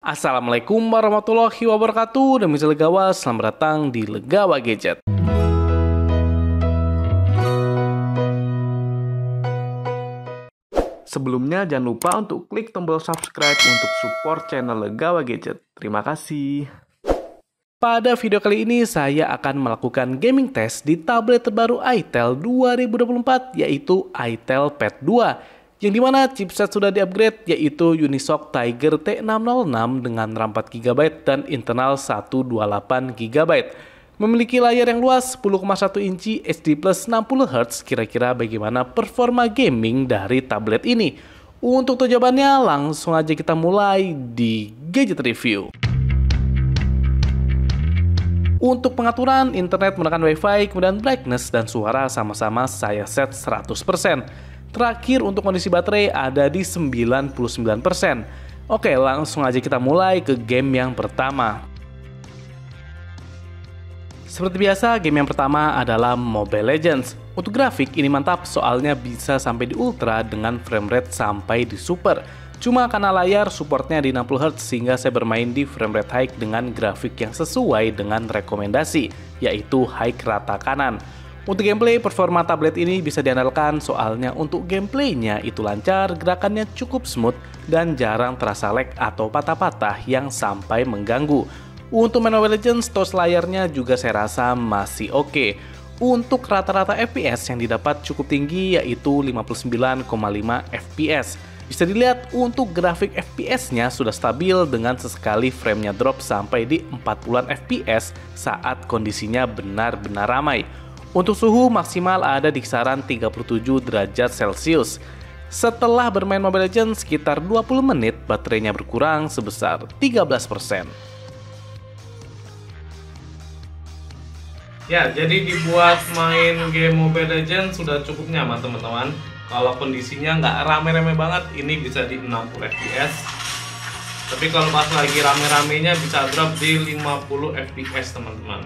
Assalamualaikum warahmatullahi wabarakatuh. Demi Legawa, selamat datang di Legawa Gadget. Sebelumnya jangan lupa untuk klik tombol subscribe untuk support channel Legawa Gadget. Terima kasih. Pada video kali ini saya akan melakukan gaming test di tablet terbaru itel 2024 yaitu itel Pad 2. Yang dimana chipset sudah di-upgrade yaitu Unisoc Tiger T606 dengan RAM 4GB dan internal 128GB. Memiliki layar yang luas 10,1 inci HD plus 60Hz, kira-kira bagaimana performa gaming dari tablet ini? Untuk jawabannya langsung aja kita mulai di Gadget Review. Untuk pengaturan internet menggunakan WiFi, kemudian brightness dan suara sama-sama saya set 100%. Terakhir untuk kondisi baterai ada di 99%. Oke, langsung aja kita mulai ke game yang pertama. Seperti biasa, game yang pertama adalah Mobile Legends. Untuk grafik ini mantap, soalnya bisa sampai di ultra dengan framerate sampai di super. Cuma karena layar supportnya di 60Hz sehingga saya bermain di framerate high dengan grafik yang sesuai dengan rekomendasi, yaitu high rata kanan. Untuk gameplay, performa tablet ini bisa diandalkan soalnya untuk gameplaynya itu lancar, gerakannya cukup smooth, dan jarang terasa lag atau patah-patah yang sampai mengganggu. Untuk main Mobile Legends, touch layarnya juga saya rasa masih oke. Untuk rata-rata FPS yang didapat cukup tinggi yaitu 59,5 FPS. Bisa dilihat untuk grafik FPS-nya sudah stabil dengan sesekali framenya drop sampai di 40-an FPS saat kondisinya benar-benar ramai. Untuk suhu maksimal ada di kisaran 37 derajat Celcius. Setelah bermain Mobile Legends sekitar 20 menit, baterainya berkurang sebesar 13%. Ya, jadi dibuat main game Mobile Legends sudah cukup nyaman teman-teman. Kalau kondisinya nggak rame-rame banget, ini bisa di 60 fps. Tapi kalau pas lagi rame-ramenya bisa drop di 50 fps teman-teman.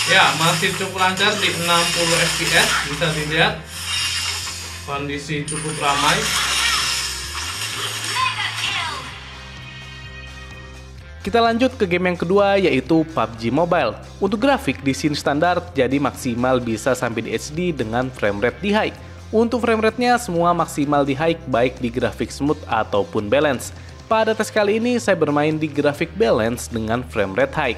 Ya, masih cukup lancar di 60 fps, bisa dilihat kondisi cukup ramai. Kita lanjut ke game yang kedua yaitu PUBG Mobile. Untuk grafik di sini standar, jadi maksimal bisa sampai di HD dengan framerate di high. Untuk framerate-nya semua maksimal di high baik di grafik smooth ataupun balance. Pada tes kali ini saya bermain di grafik balance dengan framerate high.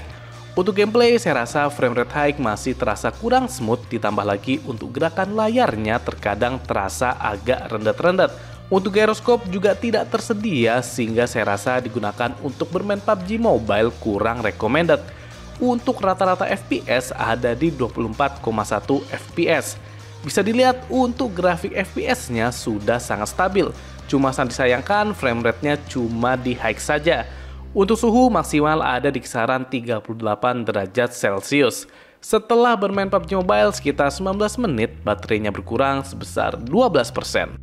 Untuk gameplay, saya rasa framerate high masih terasa kurang smooth, ditambah lagi untuk gerakan layarnya terkadang terasa agak rendet-rendet. Untuk gyroscope juga tidak tersedia sehingga saya rasa digunakan untuk bermain PUBG Mobile kurang recommended. Untuk rata-rata FPS ada di 24,1 FPS. Bisa dilihat untuk grafik FPS-nya sudah sangat stabil. Cuma sangat disayangkan framerate-nya cuma di high saja. Untuk suhu maksimal ada di kisaran 38 derajat Celcius. Setelah bermain PUBG Mobile sekitar 19 menit, baterainya berkurang sebesar 12%.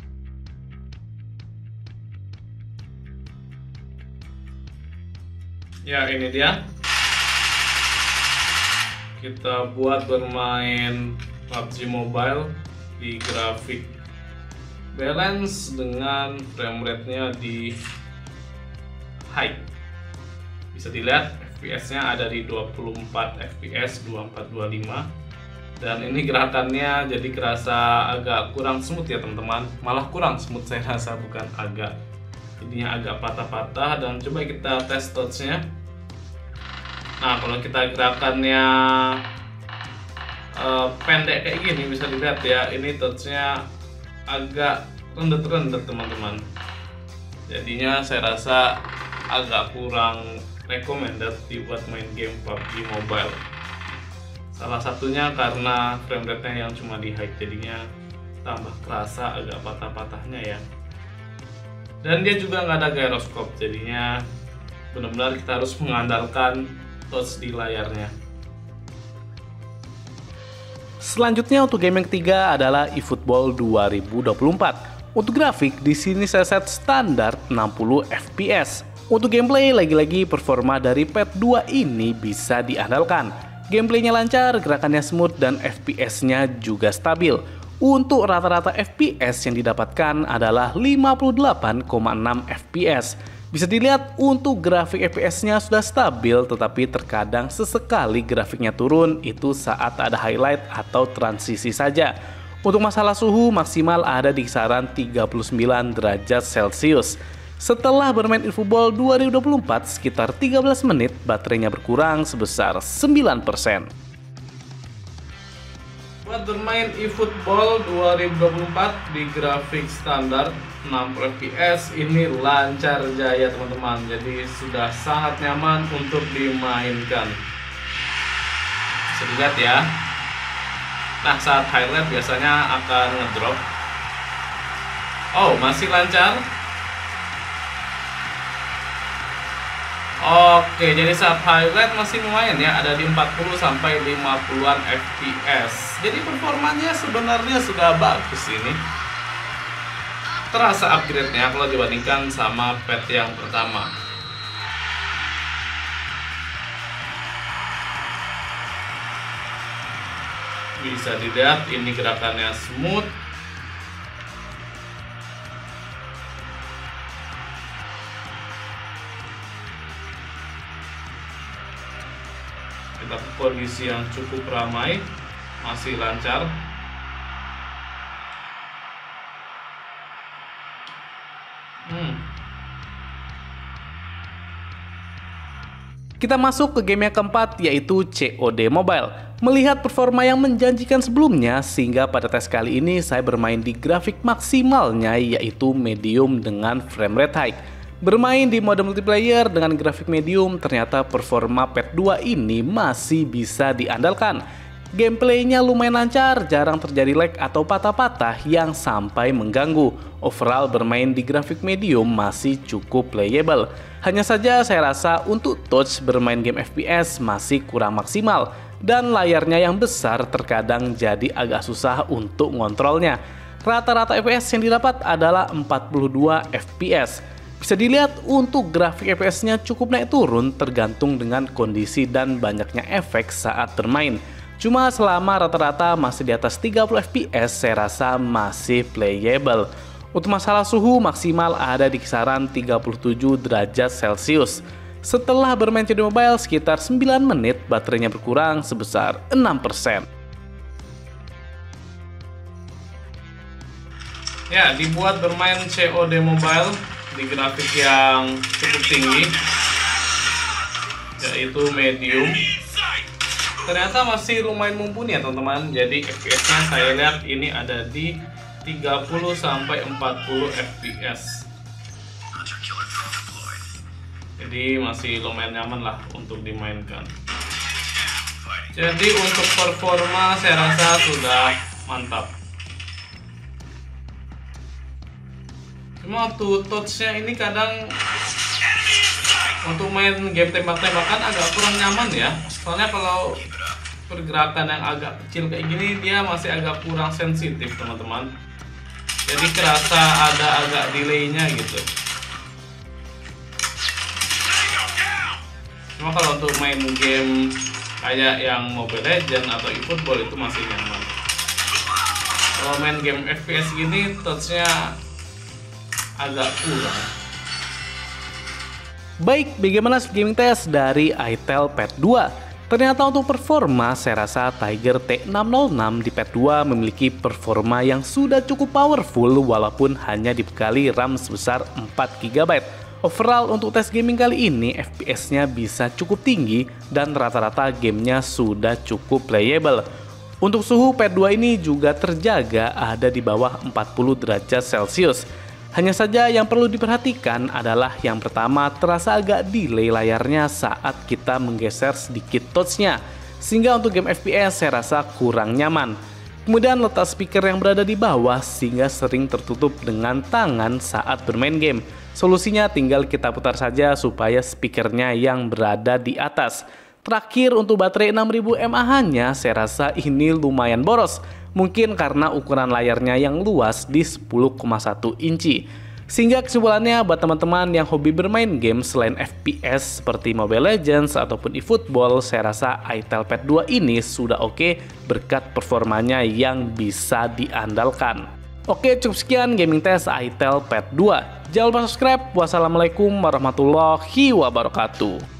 Ya, ini dia. Kita buat bermain PUBG Mobile di grafik balance dengan framerate-nya di high. Bisa dilihat FPS-nya ada di 24 fps, 2425. Dan ini gerakannya jadi kerasa agak kurang smooth ya teman-teman. Malah kurang smooth saya rasa, bukan agak. Jadinya agak patah-patah. Dan coba kita tes touch-nya. Nah, kalau kita gerakannya pendek kayak gini bisa dilihat ya, ini touch-nya agak rendet-rendet teman-teman. Jadinya saya rasa agak kurang recommended dibuat main game PUBG Mobile. Salah satunya karena frame rate-nya yang cuma di high, jadinya tambah kerasa agak patah-patahnya ya. Dan dia juga nggak ada gyroscope, jadinya benar-benar kita harus mengandalkan touch di layarnya. Selanjutnya untuk game yang ketiga adalah eFootball 2024. Untuk grafik di sini saya set standar 60 fps. Untuk gameplay lagi-lagi performa dari PES 2 ini bisa diandalkan. Gameplaynya lancar, gerakannya smooth dan FPS-nya juga stabil. Untuk rata-rata FPS yang didapatkan adalah 58,6 FPS. Bisa dilihat untuk grafik FPS-nya sudah stabil, tetapi terkadang sesekali grafiknya turun, itu saat ada highlight atau transisi saja. Untuk masalah suhu maksimal ada di kisaran 39 derajat Celcius. Setelah bermain eFootball 2024 sekitar 13 menit, baterainya berkurang sebesar 9%. Buat bermain eFootball 2024 di grafik standar 60 fps ini lancar jaya teman-teman, jadi sudah sangat nyaman untuk dimainkan. Bisa dilihat ya. Nah, saat highlight biasanya akan ngedrop. Oh, masih lancar. Oke, jadi saat highlight masih lumayan ya, ada di 40 sampai 50-an fps. Jadi performanya sebenarnya sudah bagus ini. Terasa upgrade-nya kalau dibandingkan sama PES yang pertama. Bisa dilihat ini gerakannya smooth. Kita ke kondisi yang cukup ramai, masih lancar. Kita masuk ke game yang keempat, yaitu COD Mobile. Melihat performa yang menjanjikan sebelumnya, sehingga pada tes kali ini saya bermain di grafik maksimalnya, yaitu medium dengan frame rate high. Bermain di mode multiplayer dengan grafik medium, ternyata performa PES 2 ini masih bisa diandalkan. Gameplaynya lumayan lancar, jarang terjadi lag atau patah-patah yang sampai mengganggu. Overall bermain di grafik medium masih cukup playable. Hanya saja saya rasa untuk touch bermain game FPS masih kurang maksimal. Dan layarnya yang besar terkadang jadi agak susah untuk ngontrolnya. Rata-rata FPS yang didapat adalah 42 FPS. Bisa dilihat untuk grafik FPS-nya cukup naik turun tergantung dengan kondisi dan banyaknya efek saat bermain. Cuma selama rata-rata masih di atas 30 fps saya rasa masih playable. Untuk masalah suhu maksimal ada di kisaran 37 derajat Celcius. Setelah bermain COD Mobile sekitar 9 menit, baterainya berkurang sebesar 6%. Ya, dibuat bermain COD Mobile di grafik yang cukup tinggi, yaitu medium. Ternyata masih lumayan mumpuni ya teman-teman. Jadi FPS-nya saya lihat ini ada di 30 sampai 40 fps. Jadi masih lumayan nyaman lah untuk dimainkan. Jadi untuk performa saya rasa sudah mantap. Cuma waktu touch-nya ini kadang untuk main game tembak-tembakan agak kurang nyaman ya. Soalnya kalau pergerakan yang agak kecil kayak gini dia masih agak kurang sensitif teman-teman. Jadi kerasa ada agak delay-nya gitu. Cuma kalau untuk main game kayak yang Mobile Legends atau eFootball itu masih nyaman. Kalau main game FPS gini touch-nya agak kurang. Baik, bagaimana gaming test dari itel PES 2? Ternyata untuk performa, saya rasa Tiger T606 di PES 2 memiliki performa yang sudah cukup powerful walaupun hanya dibekali RAM sebesar 4 GB. Overall untuk tes gaming kali ini FPS-nya bisa cukup tinggi dan rata-rata gamenya sudah cukup playable. Untuk suhu PES 2 ini juga terjaga ada di bawah 40 derajat Celcius. Hanya saja yang perlu diperhatikan adalah yang pertama terasa agak delay layarnya saat kita menggeser sedikit touch-nya. Sehingga untuk game FPS saya rasa kurang nyaman. Kemudian letak speaker yang berada di bawah sehingga sering tertutup dengan tangan saat bermain game. Solusinya tinggal kita putar saja supaya speakernya yang berada di atas. Terakhir untuk baterai 6000 mAh-nya saya rasa ini lumayan boros. Mungkin karena ukuran layarnya yang luas di 10,1 inci. Sehingga kesimpulannya buat teman-teman yang hobi bermain game selain FPS seperti Mobile Legends ataupun eFootball, saya rasa itel Pad 2 ini sudah oke berkat performanya yang bisa diandalkan. Oke, cukup sekian gaming test itel Pad 2. Jangan lupa subscribe. Wassalamualaikum warahmatullahi wabarakatuh.